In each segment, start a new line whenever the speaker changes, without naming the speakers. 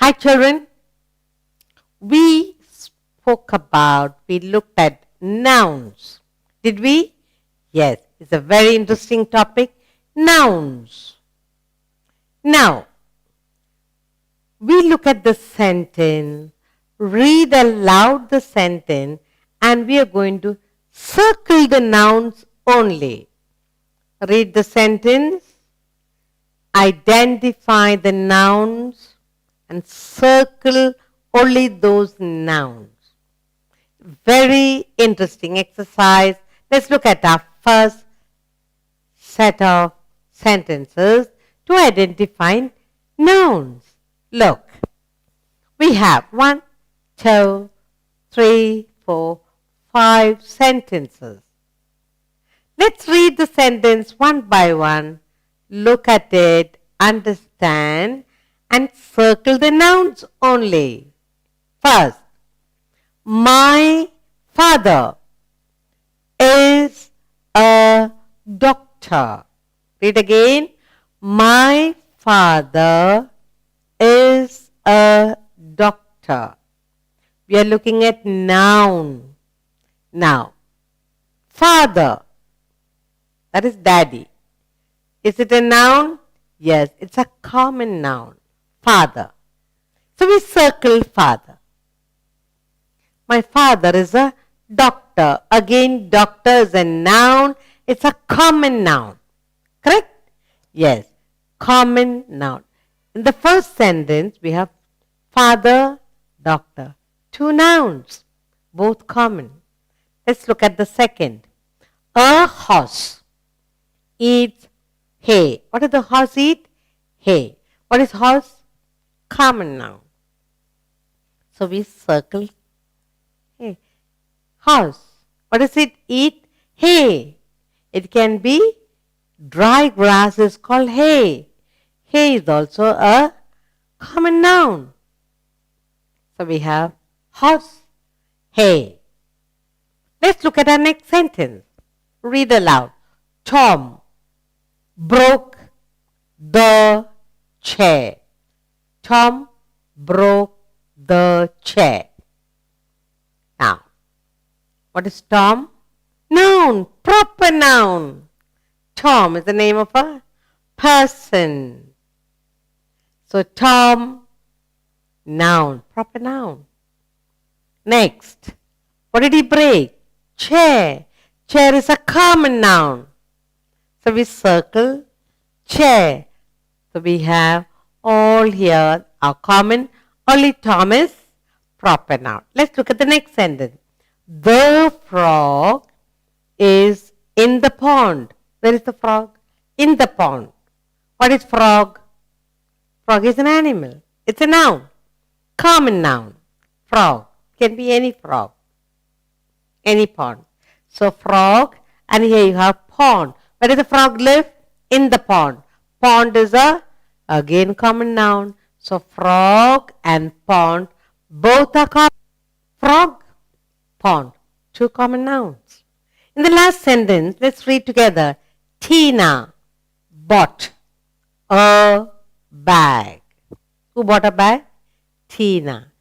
Hi children, we looked at nouns. Did we? Yes, it's a very interesting topic. Nouns. Now, we look at the sentence, read aloud the sentence, and we are going to circle the nouns only. Read the sentence, identify the nouns, and circle only those nouns. Very interesting exercise. Let's look at our first set of sentences to identify nouns. Look, we have 1, 2, 3, 4, 5 sentences. Let's read the sentence one by one, look at it, understand, and circle the nouns only. First, my father is a doctor. Read again. My father is a doctor. We are looking at noun. Now, father, that is daddy. Is it a noun? Yes, it's a common noun. Father. So we circle father. My father is a doctor. Again, doctor is a noun. It's a common noun. Correct? Yes, common noun. In the first sentence, we have father, doctor. 2 nouns, both common. Let's look at the second. A horse eats hay. What does the horse eat? Hay. What is horse? Common noun. So we circle hay. Horse. What does it eat? Hay. It can be dry grass is called hay. Hay is also a common noun. So we have horse, hay. Let's look at our next sentence. Read aloud. Tom broke the chair. Tom broke the chair. Now, what is Tom? Noun, proper noun. Tom is the name of a person. So Tom, noun, proper noun. Next, what did he break? Chair. Chair is a common noun. So we circle chair. So we have all here are common. Only Tom is proper noun. Let's look at the next sentence. The frog is in the pond. Where is the frog? In the pond. What is frog? Frog is an animal. It's a noun. Common noun. Frog. Can be any frog. Any pond. So frog, and here you have pond. Where does the frog live? In the pond. Pond is a, again, common noun. So frog and pond, both are common. Frog, pond, 2 common nouns. In the last sentence, let's read together. Tina bought a bag. Who bought a bag? Tina.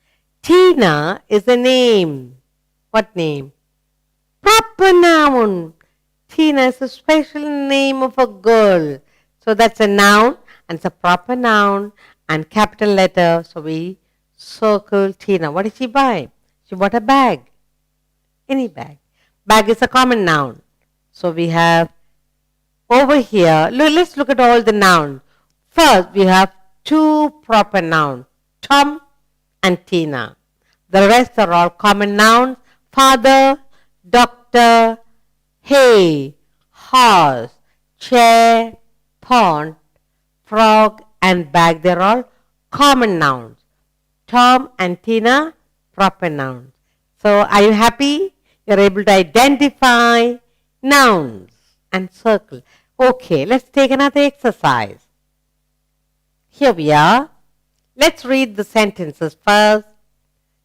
Tina is a name. What name? Proper noun. Tina is a special name of a girl. So that's a noun and it's a proper noun and capital letter. So we circle Tina. What did she buy? She bought a bag. Any bag. Bag is a common noun. So we have over here, let's look at all the nouns. First, we have 2 proper nouns, Tom and Tina. The rest are all common nouns. Father, doctor, hay, horse, chair, pond, frog, and bag. They're all common nouns. Tom and Tina, proper nouns. So are you happy? You're able to identify nouns and circle. Okay, let's take another exercise. Here we are. Let's read the sentences first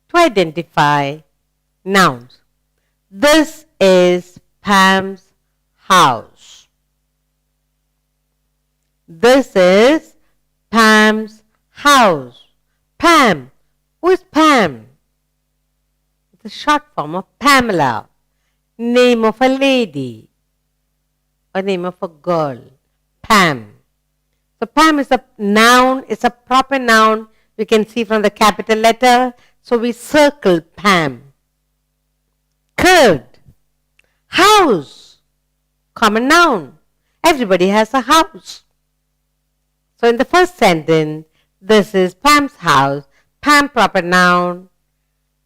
to identify nouns. This is Pam's house. This is Pam's house. Pam. Who is Pam? The short form of Pamela. Name of a lady. A name of a girl. Pam. So Pam is a noun, it's a proper noun. We can see from the capital letter. So we circle Pam. Curd. House. Common noun. Everybody has a house. So in the first sentence, this is Pam's house. Pam proper noun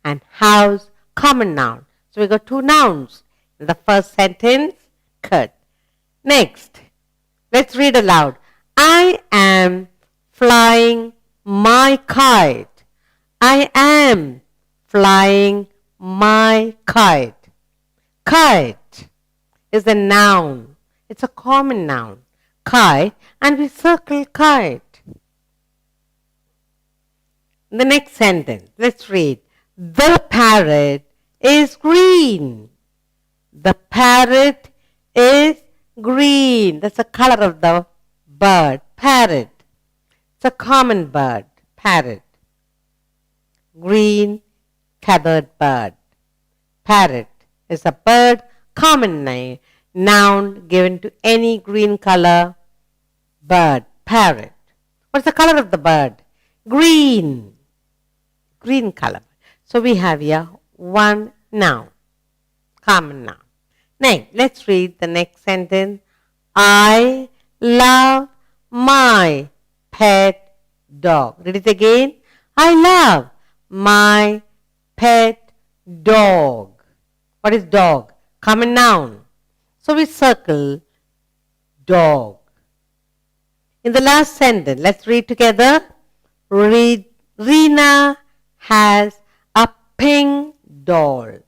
and house common noun. So we got two nouns. In the first sentence, curd. Next, let's read aloud. I am flying my kite. I am flying my kite. Kite is a noun. It's a common noun. Kite, and we circle kite. The next sentence, let's read. The parrot is green. The parrot is green. That's the color of the bird. Parrot. It's a common bird. Parrot. Green feathered bird. Parrot is a bird, common noun given to any green color bird. Parrot. What's the color of the bird? Green. Green color. So we have here one noun. Common noun. Next, let's read the next sentence. I love my pet dog. Read it again. I love my pet dog. What is dog? Common noun. So we circle dog. In the last sentence, let's read together. Rina has a pink doll.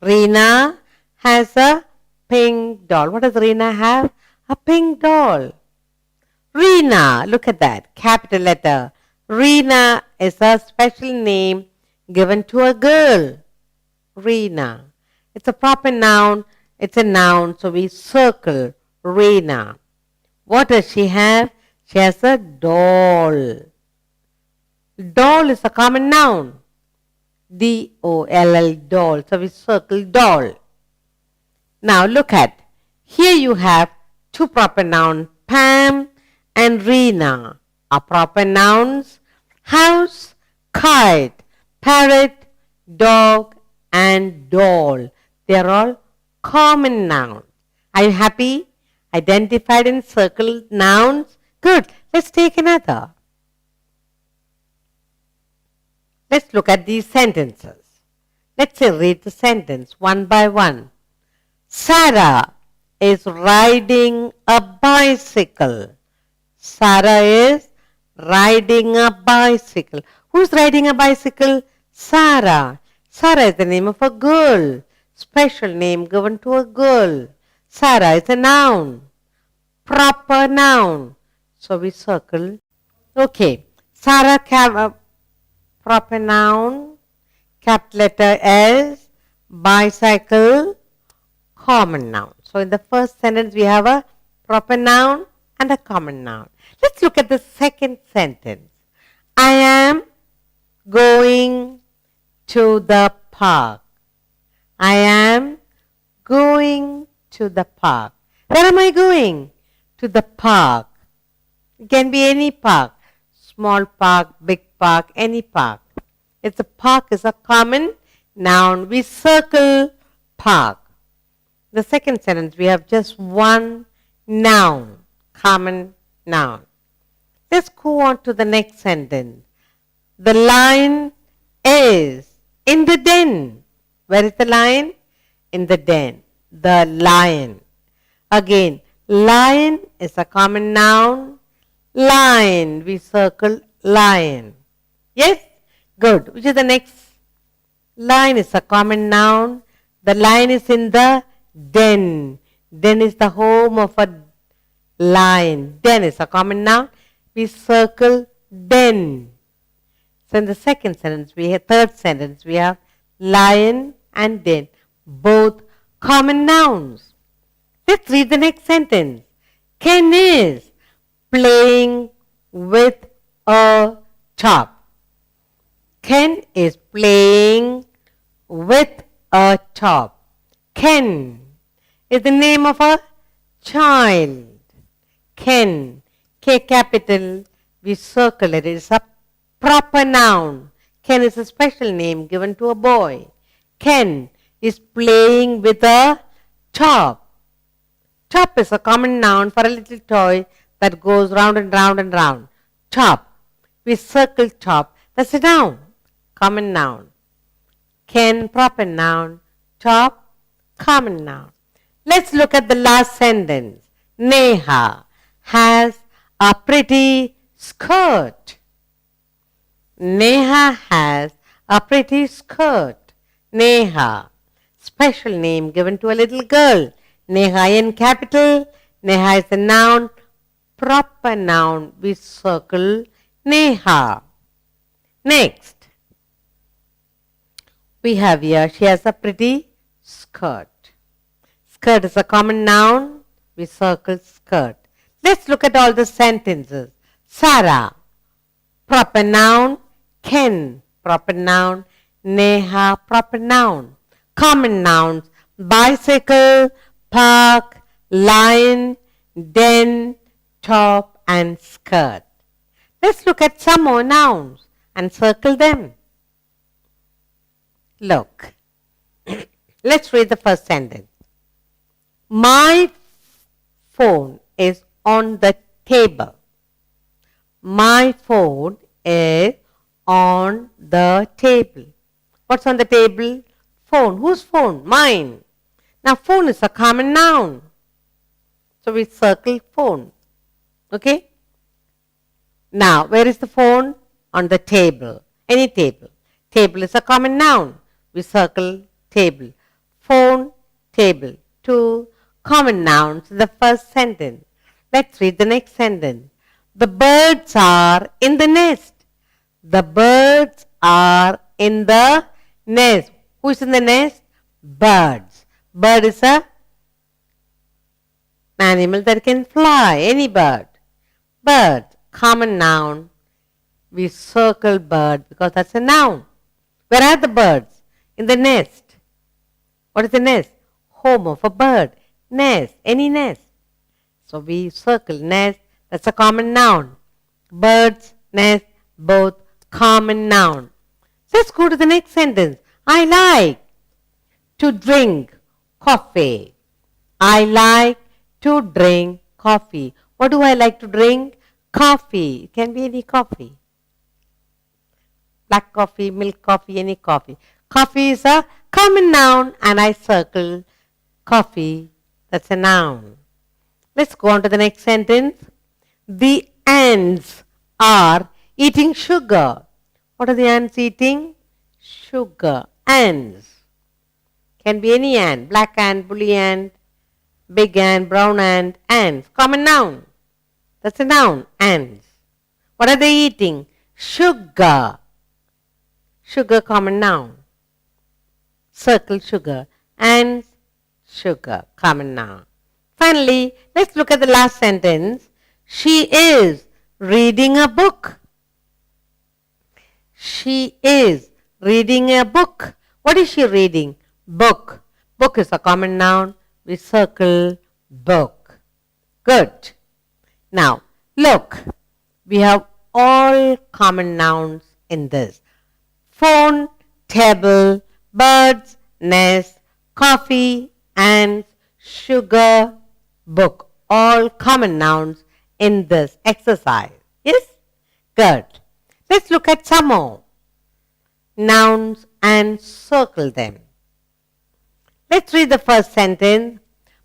Rina has a pink doll. What does Rina have? A pink doll. Rina, look at that, capital letter. Rina is a special name given to a girl. Rina. It's a proper noun. It's a noun, so we circle Rina. What does she have? She has a doll. Doll is a common noun. D-O-L-L, doll. So we circle doll. Now look at, here you have two proper nouns, Pam and Rina are proper nouns. House, kite, parrot, dog and doll. They are all common nouns. Are you happy? Identified and circled nouns? Good. Let's take another. Let's look at these sentences. Let's read the sentence one by one. Sarah is riding a bicycle. Sarah is riding a bicycle. Who's riding a bicycle? Sarah. Sarah is the name of a girl. Special name given to a girl. Sarah is a noun. Proper noun. So we circle. Okay. Sarah, proper noun. Capital letter S. Bicycle. Common noun. So in the first sentence we have a proper noun and a common noun. Let's look at the second sentence. I am going to the park. I am going to the park. Where am I going? To the park. It can be any park. Small park, big park, any park. It's a park is a common noun. We circle park. The second sentence, we have just one noun, common noun. Let's go on to the next sentence. The lion is in the den. Where is the lion? In the den. The lion. Again, lion is a common noun. Lion, we circle lion. Yes? Good. Which is the next? Lion is a common noun. The lion is in the den. Den is the home of a lion. Den is a common noun. We circle den. So in the second sentence, third sentence, we have lion and den. Both common nouns. Let's read the next sentence. Ken is playing with a chalk. Ken is playing with a top. Ken is the name of a child. Ken, K capital, we circle it. It is a proper noun. Ken is a special name given to a boy. Ken is playing with a top. Top is a common noun for a little toy that goes round and round and round. Top. We circle top. That's a noun. Common noun. Ken, proper noun. Top, common noun. Let's look at the last sentence. Neha has a pretty skirt. Neha has a pretty skirt. Neha, special name given to a little girl. Neha in capital. Neha is a noun, proper noun. We circle Neha. Next, we have here, she has a pretty skirt. Skirt is a common noun. We circle skirt. Let's look at all the sentences. Sarah, proper noun. Ken, proper noun. Neha, proper noun. Common nouns. Bicycle, park, lion, den, top, and skirt. Let's look at some more nouns and circle them. Look. Let's read the first sentence. My phone is on the table. My phone is on the table. What's on the table? Phone. Whose phone? Mine. Now, phone is a common noun. So, we circle phone. Okay? Now, where is the phone? On the table. Any table. Table is a common noun. We circle table. Phone, table. Two common nouns in the first sentence. Let's read the next sentence. The birds are in the nest. The birds are in the nest. Who is in the nest? Birds. Bird is a animal that can fly. Any bird. Bird, common noun. We circle bird because that's a noun. Where are the birds? In the nest. What is the nest? Home of a bird. Nest. Any nest. So we circle nest. That's a common noun. Birds, nest, both common noun. Let's go to the next sentence. I like to drink coffee. I like to drink coffee. What do I like to drink? Coffee. It can be any coffee. Black coffee, milk coffee, any coffee. Coffee is a common noun and I circle coffee. That's a noun. Let's go on to the next sentence. The ants are eating sugar. What are the ants eating? Sugar. Ants. Can be any ant. Black ant, woolly ant, big ant, brown ant, ants. Common noun. That's a noun. Ants. What are they eating? Sugar. Sugar, common noun. Circle sugar. Ants, sugar, common noun. Finally, let's look at the last sentence. She is reading a book. She is reading a book. What is she reading? Book. Book is a common noun. We circle book. Good. Now, look. We have all common nouns in this. Phone, table, birds, nest, coffee, ants, sugar, book. All common nouns in this exercise. Yes? Good. Let's look at some more nouns and circle them. Let's read the first sentence.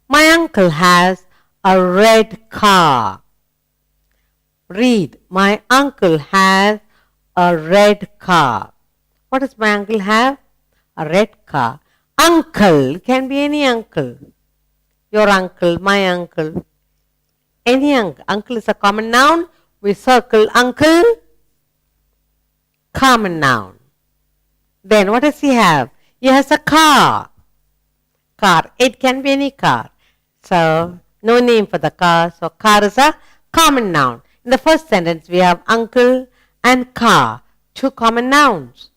My uncle has a red car. Read. My uncle has a red car. What does my uncle have? A red car. Uncle can be any uncle. Your uncle, my uncle. Any uncle. Uncle is a common noun. We circle uncle. Common noun. Then what does he have? He has a car. Car. It can be any car. So, no name for the car. So, car is a common noun. In the first sentence, we have uncle and car. Two common nouns.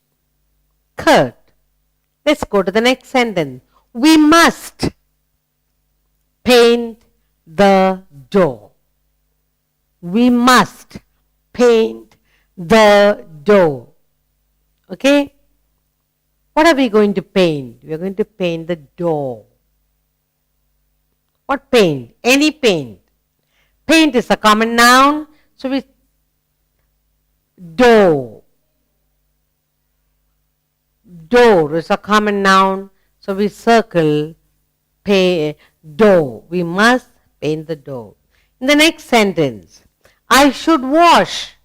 Kurt. Let's go to the next sentence. We must paint the door. We must paint the door. Okay? What are we going to paint? We are going to paint the door. What paint? Any paint. Paint is a common noun, so we door. Door is a common noun, so we circle door. We must paint the door. In the next sentence, I should wash.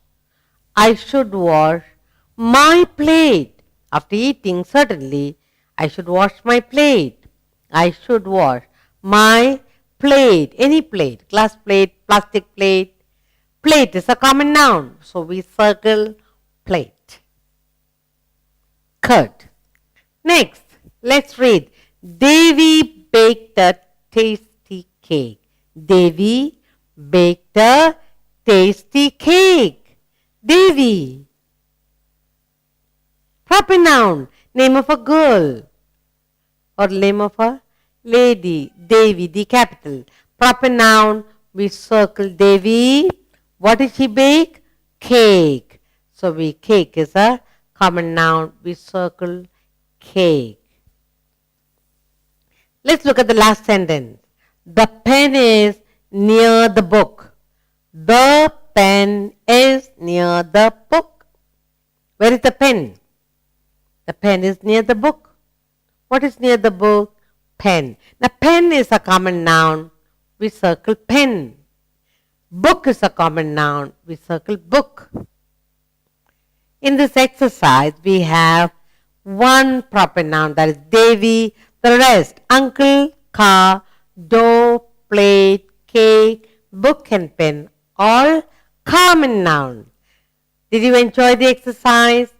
I should wash my plate. After eating, certainly, I should wash my plate. I should wash my plate. Any plate. Glass plate, plastic plate. Plate is a common noun, so we circle plate. Kurt. Next, let's read. Devi baked a tasty cake. Devi baked a tasty cake. Devi. Proper noun, name of a girl or name of a lady. Devi, the capital. Proper noun, we circle Devi. What did she bake? Cake. So cake is a common noun. We circle cake. Let's look at the last sentence. The pen is near the book. The pen is near the book. Where is the pen? The pen is near the book. What is near the book? Pen. Now pen is a common noun. We circle pen. Book is a common noun. We circle book. In this exercise, we have one proper noun, that is Devi. The rest, uncle, car, door, plate, cake, book and pen, all common nouns. Did you enjoy the exercise?